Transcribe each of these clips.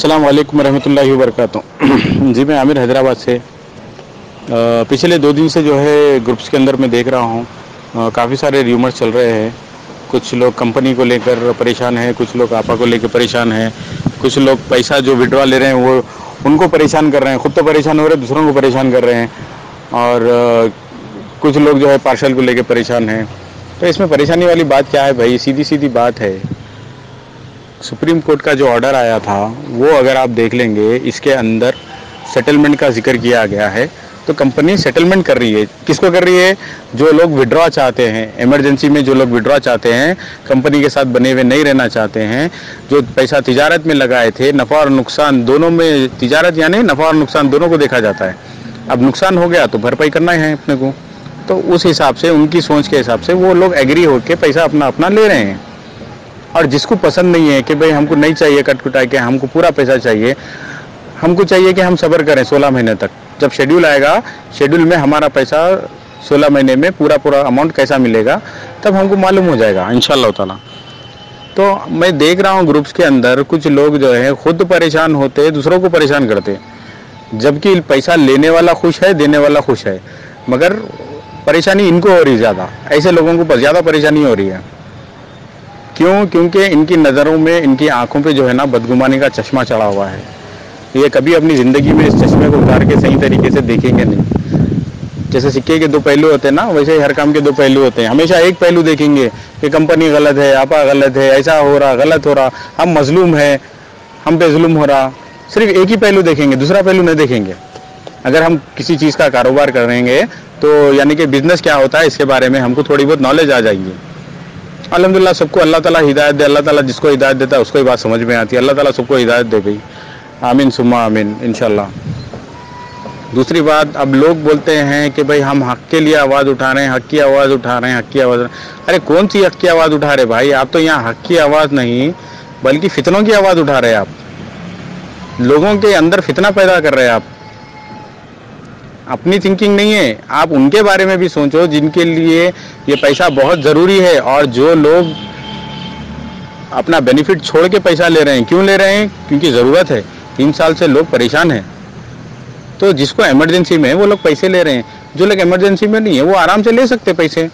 अस्सलाम वालेकुम रहमतुल्लाहि व बरकातुहू। जी मैं आमिर हैदराबाद से पिछले 2 दिन से जो है ग्रुप्स के अंदर मैं देख रहा हूँ काफ़ी सारे र्यूमर्स चल रहे हैं। कुछ लोग कंपनी को लेकर परेशान हैं, कुछ लोग आपा को लेकर परेशान हैं, कुछ लोग पैसा जो विड्रॉ ले रहे हैं वो उनको परेशान कर रहे हैं, खुद तो परेशान हो रहे हैं, दूसरों को परेशान कर रहे हैं। और कुछ लोग जो है पार्सल को लेकर परेशान हैं। तो इसमें परेशानी वाली बात क्या है भाई? सीधी सीधी बात है, सुप्रीम कोर्ट का जो ऑर्डर आया था वो अगर आप देख लेंगे, इसके अंदर सेटलमेंट का जिक्र किया गया है। तो कंपनी सेटलमेंट कर रही है, किसको कर रही है? जो लोग विड्रॉ चाहते हैं, इमरजेंसी में जो लोग विड्रॉ चाहते हैं, कंपनी के साथ बने हुए नहीं रहना चाहते हैं, जो पैसा तिजारत में लगाए थे, नफ़ा और नुकसान दोनों में, तिजारत यानी नफ़ा और नुकसान दोनों को देखा जाता है। अब नुकसान हो गया तो भरपाई करना है अपने को। तो उस हिसाब से, उनकी सोच के हिसाब से वो लोग एग्री होकर पैसा अपना अपना ले रहे हैं। और जिसको पसंद नहीं है कि भाई हमको नहीं चाहिए कट कुटा के, हमको पूरा पैसा चाहिए, हमको चाहिए कि हम सब्र करें 16 महीने तक, जब शेड्यूल आएगा, शेड्यूल में हमारा पैसा 16 महीने में पूरा अमाउंट कैसा मिलेगा तब हमको मालूम हो जाएगा इंशाअल्लाह ताला। तो मैं देख रहा हूँ ग्रुप्स के अंदर कुछ लोग जो है खुद परेशान होते, दूसरों को परेशान करते, जबकि पैसा लेने वाला खुश है, देने वाला खुश है, मगर परेशानी इनको हो रही ज़्यादा। ऐसे लोगों को ज़्यादा परेशानी हो रही है। क्यों? क्योंकि इनकी नज़रों में, इनकी आंखों पे जो है ना बदगुमानी का चश्मा चढ़ा हुआ है। ये कभी अपनी ज़िंदगी में इस चश्मे को उतार के सही तरीके से देखेंगे नहीं। जैसे सिक्के के 2 पहलू होते हैं ना, वैसे ही हर काम के 2 पहलू होते हैं। हमेशा एक पहलू देखेंगे कि कंपनी गलत है, आपा गलत है, ऐसा हो रहा, गलत हो रहा, हम मजलूम है, हम पे जुल्म हो रहा। सिर्फ एक ही पहलू देखेंगे, दूसरा पहलू नहीं देखेंगे। अगर हम किसी चीज़ का कारोबार करेंगे तो यानी कि बिज़नेस क्या होता है इसके बारे में हमको थोड़ी बहुत नॉलेज आ जाएगी। अल्हम्दुलिल्लाह, सबको अल्लाह ताला हिदायत दे। अल्लाह ताला जिसको हिदायत देता है उसको ही बात समझ में आती है। अल्लाह ताला सबको हिदायत दे भाई, आमीन सुम्मा आमीन इंशाल्लाह। दूसरी बात, अब लोग बोलते हैं कि भाई हम हक के लिए आवाज़ उठा रहे हैं, हक की आवाज़ उठा रहे हैं, हक की आवाज़। अरे कौन सी हक की आवाज़ उठा रहे भाई? आप तो यहाँ हक की आवाज़ नहीं बल्कि फितनों की आवाज़ उठा रहे हैं। आप लोगों के अंदर फितना पैदा कर रहे हैं। आप अपनी थिंकिंग नहीं है, आप उनके बारे में भी सोचो जिनके लिए ये पैसा बहुत ज़रूरी है, और जो लोग अपना बेनिफिट छोड़ के पैसा ले रहे हैं। क्यों ले रहे हैं? क्योंकि ज़रूरत है। 3 साल से लोग परेशान हैं। तो जिसको इमरजेंसी में है वो लोग पैसे ले रहे हैं, जो लोग इमरजेंसी में नहीं है वो आराम से ले सकते पैसे।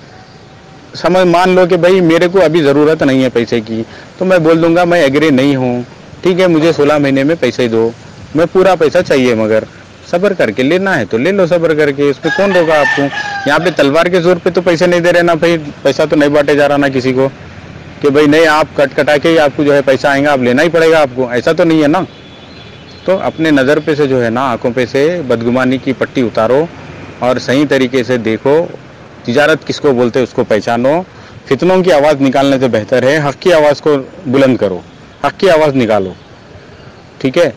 समझ मान लो कि भाई मेरे को अभी ज़रूरत नहीं है पैसे की, तो मैं बोल दूंगा मैं एग्री नहीं हूँ, ठीक है, मुझे 16 महीने में पैसे दो, मैं पूरा पैसा चाहिए, मगर सब्र करके लेना है तो ले लो, सब्र करके। इसमें कौन रोका आपको? यहाँ पे तलवार के जोर पे तो पैसे नहीं दे रहे ना भाई, पैसा तो नहीं बांटे जा रहा ना किसी को कि भाई नहीं आप कट कटा के ही आपको जो है पैसा आएगा, आप लेना ही पड़ेगा आपको, ऐसा तो नहीं है ना। तो अपने नज़र पे से जो है ना, आंखों पे से बदगुमानी की पट्टी उतारो और सही तरीके से देखो, तिजारत किसको बोलते हैं उसको पहचानो। फितनों की आवाज़ निकालने से बेहतर है हक़ की आवाज़ को बुलंद करो, हक़ की आवाज़ निकालो, ठीक है।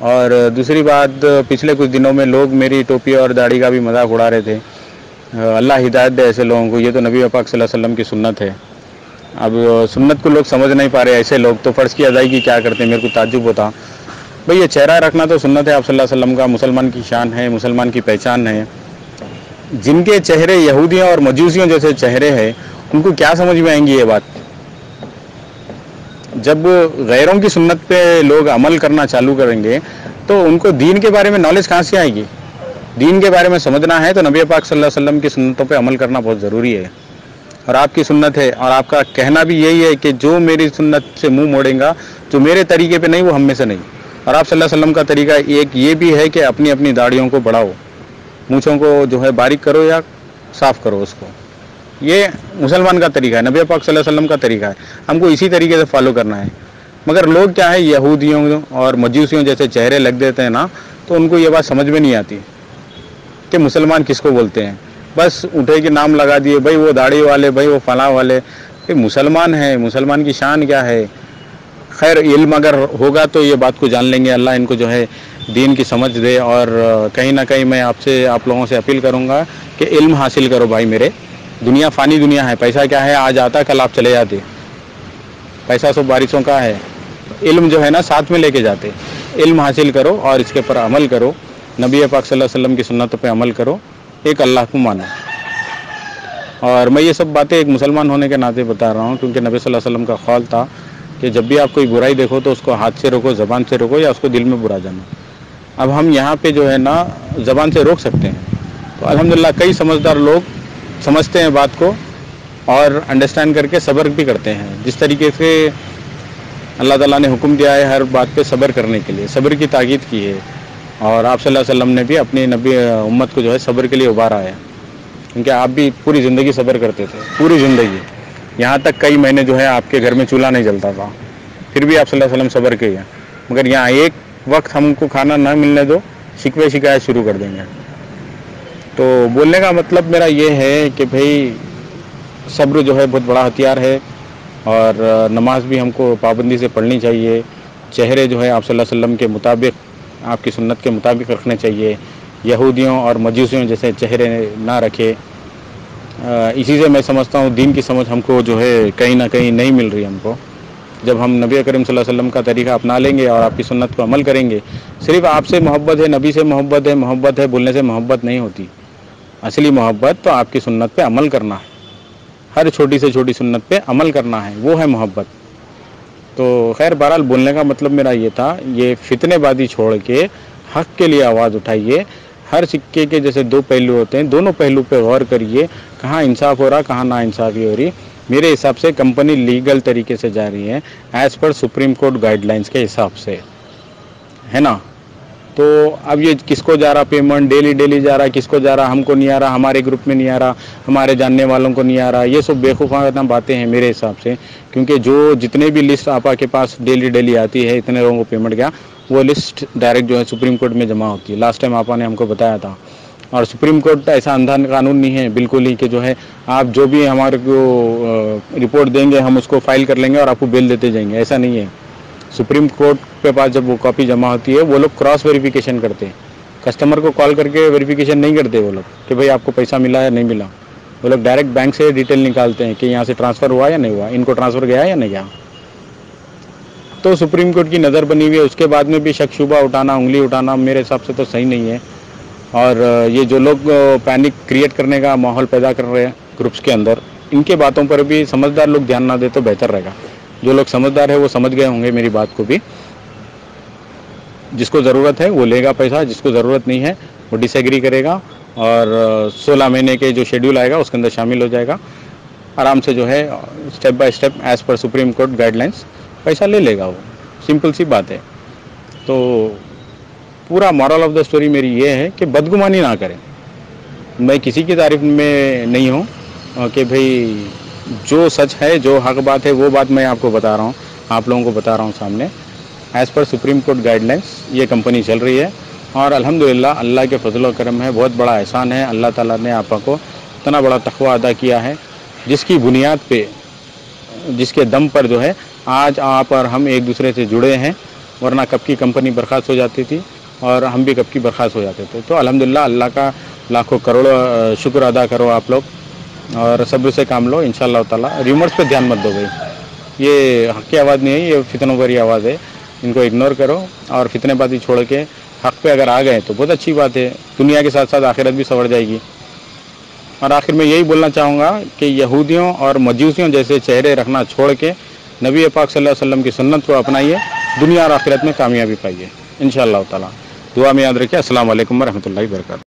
और दूसरी बात, पिछले कुछ दिनों में लोग मेरी टोपी और दाढ़ी का भी मजाक उड़ा रहे थे। अल्लाह हिदायत दे ऐसे लोगों को, ये तो नबी पाक सल्लल्लाहु अलैहि वसल्लम की सुन्नत है। अब सुन्नत को लोग समझ नहीं पा रहे, ऐसे लोग तो फ़र्ज़ की अदायगी क्या करते हैं? मेरे को ताज्जुब होता भाई। ये चेहरा रखना तो सुन्नत है आप सल्लल्लाहु अलैहि वसल्लम का, मुसलमान की शान है, मुसलमान की पहचान है। जिनके चेहरे यहूदियों और मजूसियों जैसे चेहरे हैं, उनको क्या समझ में आएंगी ये बात? जब गैरों की सुन्नत पे लोग अमल करना चालू करेंगे तो उनको दीन के बारे में नॉलेज कहाँ से आएगी? दीन के बारे में समझना है तो नबी पाक सल्लल्लाहु अलैहि वसल्लम की सुन्नतों पे अमल करना बहुत ज़रूरी है। और आपकी सुन्नत है, और आपका कहना भी यही है कि जो मेरी सुन्नत से मुंह मोड़ेगा, जो मेरे तरीके पे नहीं, वो हम में से नहीं। और आप सल्लल्लाहु अलैहि वसल्लम का तरीका एक ये भी है कि अपनी अपनी दाढ़ियों को बढ़ाओ, मूँछों को जो है बारीक करो या साफ़ करो उसको। ये मुसलमान का तरीका है, नबी पाक सल्लल्लाहु अलैहि वसल्लम का तरीका है, हमको इसी तरीके से फॉलो करना है। मगर लोग क्या है, यहूदियों और मजूसियों जैसे चेहरे लग देते हैं ना, तो उनको ये बात समझ में नहीं आती कि मुसलमान किसको बोलते हैं। बस उठे के नाम लगा दिए, भाई वो दाढ़ी वाले, भाई वो फलां वाले, भाई मुसलमान है, मुसलमान की शान क्या है। खैर, इल्म अगर होगा तो ये बात को जान लेंगे। अल्लाह इनको जो है दीन की समझ दे। और कहीं ना कहीं मैं आपसे, आप लोगों से अपील करूँगा कि इल्म हासिल करो भाई मेरे। दुनिया फ़ानी दुनिया है, पैसा क्या है, आज आता कल आप चले जाते, पैसा सब बारिशों का है। इल्म जो है ना साथ में लेके जाते। इल्म हासिल करो और इसके पर अमल करो, नबी पाक सल्लल्लाहु अलैहि वसल्लम की सुन्नतों पे अमल करो, एक अल्लाह को मानो। और मैं ये सब बातें एक मुसलमान होने के नाते बता रहा हूँ, क्योंकि नबी सल्लल्लाहु अलैहि वसल्लम का क़ौल था कि जब भी आप कोई बुराई देखो तो उसको हाथ से रोको, ज़बान से रोको या उसको दिल में बुरा जानो। अब हम यहाँ पे जो है ना ज़बान से रोक सकते हैं। तो अल्हम्दुलिल्लाह कई समझदार लोग समझते हैं बात को और अंडरस्टैंड करके सब्र भी करते हैं। जिस तरीके से अल्लाह ताला ने हुक्म दिया है हर बात पे सब्र करने के लिए, सब्र की ताकीद की है। और आप सल्लल्लाहु अलैहि वसल्लम ने भी अपनी नबी उम्मत को जो है सब्र के लिए उभारा है, क्योंकि आप भी पूरी ज़िंदगी सब्र करते थे, पूरी ज़िंदगी। यहाँ तक कई महीने जो है आपके घर में चूल्हा नहीं जलता था, फिर भी आप सल्लल्लाहु अलैहि वसल्लम सब्र किए। मगर यहाँ एक वक्त हमको खाना ना मिलने दो, शिकवे शिकायत शुरू कर देंगे। तो बोलने का मतलब मेरा ये है कि भाई सब्र जो है बहुत बड़ा हथियार है। और नमाज भी हमको पाबंदी से पढ़नी चाहिए। चेहरे जो है आप सल्लल्लाहु अलैहि वसल्लम के मुताबिक, आपकी सुन्नत के मुताबिक रखने चाहिए। यहूदियों और मजूसियों जैसे चेहरे ना रखे। इसी से मैं समझता हूँ दीन की समझ हमको जो है कहीं ना कहीं नहीं मिल रही हमको। जब हम नबी करीम सल्लल्लाहु अलैहि वसल्लम का तरीका अपना लेंगे और आपकी सुन्नत को अमल करेंगे, सिर्फ आपसे मोहब्बत है, नबी से मोहब्बत है बोलने से मोहब्बत नहीं होती। असली मोहब्बत तो आपकी सुन्नत पे अमल करना है, हर छोटी से छोटी सुन्नत पे अमल करना है, वो है मोहब्बत। तो खैर बहरहाल बोलने का मतलब मेरा ये था, ये फितनेबाजी छोड़ के हक़ के लिए आवाज़ उठाइए। हर सिक्के के जैसे दो पहलू होते हैं, दोनों पहलू पे गौर करिए, कहाँ इंसाफ हो रहा, कहाँ ना इंसाफ़ी हो रही। मेरे हिसाब से कंपनी लीगल तरीके से जा रही है as per supreme court guidelines के हिसाब से, है ना। तो अब ये किसको जा रहा पेमेंट, डेली जा रहा, किसको जा रहा, हमको नहीं आ रहा, हमारे ग्रुप में नहीं आ रहा, हमारे जानने वालों को नहीं आ रहा, ये सब बेवकूफ़ाना बातें हैं मेरे हिसाब से। क्योंकि जो जितने भी लिस्ट आपा के पास डेली आती है, इतने लोगों को पेमेंट गया, वो लिस्ट डायरेक्ट जो है सुप्रीम कोर्ट में जमा होती है। लास्ट टाइम आपा ने हमको बताया था। और सुप्रीम कोर्ट ऐसा अंधा कानून नहीं है बिल्कुल ही कि जो है आप जो भी हमारे को रिपोर्ट देंगे हम उसको फाइल कर लेंगे और आपको बेल देते जाएंगे, ऐसा नहीं है। सुप्रीम कोर्ट के पास जब वो कॉपी जमा होती है, वो लोग क्रॉस वेरिफिकेशन करते हैं। कस्टमर को कॉल करके वेरिफिकेशन नहीं करते वो लोग कि भाई आपको पैसा मिला या नहीं मिला। वो लोग डायरेक्ट बैंक से डिटेल निकालते हैं कि यहाँ से ट्रांसफ़र हुआ या नहीं हुआ, इनको ट्रांसफ़र गया या नहीं गया। तो सुप्रीम कोर्ट की नज़र बनी हुई है, उसके बाद में भी शक शुबा उठाना, उंगली उठाना मेरे हिसाब से तो सही नहीं है। और ये जो लोग पैनिक क्रिएट करने का माहौल पैदा कर रहे हैं ग्रुप्स के अंदर, इनके बातों पर भी समझदार लोग ध्यान ना दे तो बेहतर रहेगा। जो लोग समझदार है वो समझ गए होंगे मेरी बात को भी। जिसको ज़रूरत है वो लेगा पैसा, जिसको ज़रूरत नहीं है वो डिसएग्री करेगा और 16 महीने के जो शेड्यूल आएगा उसके अंदर शामिल हो जाएगा। आराम से जो है step by step as per supreme court guidelines पैसा ले लेगा वो, सिंपल सी बात है। तो पूरा मॉरल ऑफ द स्टोरी मेरी ये है कि बदगुमानी ना करें। मैं किसी की तारीफ में नहीं हूँ कि भाई जो सच है, जो हक बात है, वो बात मैं आपको बता रहा हूँ, आप लोगों को बता रहा हूँ सामने। As per supreme court guidelines ये कंपनी चल रही है और अल्हम्दुलिल्लाह अल्लाह के फजल व करम है, बहुत बड़ा एहसान है। अल्लाह ताला ने आपा को इतना बड़ा तक़वा अदा किया है, जिसकी बुनियाद पे, जिसके दम पर जो है आज आप और हम एक दूसरे से जुड़े हैं। वरना कब की कंपनी बर्खास्त हो जाती थी और हम भी कब की बर्खास्त हो जाते थे। तो अल्हम्दुलिल्लाह अल्लाह का लाखों करोड़ों शुक्र अदा करो आप लोग और सब्र से काम लो इंशाअल्लाह ताला। र्यूमर्स पे ध्यान मत दो भाई, ये हक़ की आवाज़ नहीं है, ये फितनों भरी आवाज़ है। इनको इग्नोर करो और फितनेबाजी छोड़ के हक़ पे अगर आ गए तो बहुत अच्छी बात है, दुनिया के साथ साथ आखिरत भी संवर जाएगी। और आखिर में यही बोलना चाहूँगा कि यहूदियों और मजूसियों जैसे चेहरे रखना छोड़ के नबी पाक सल्लल्लाहु अलैहि वसल्लम की सुन्नत को अपनाइए, दुनिया और आखिरत में कामयाबी पाइए इंशाअल्लाह ताला। दुआ में याद रखिए। अस्सलाम वालेकुम व रहमतुल्लाहि व बरकातहू।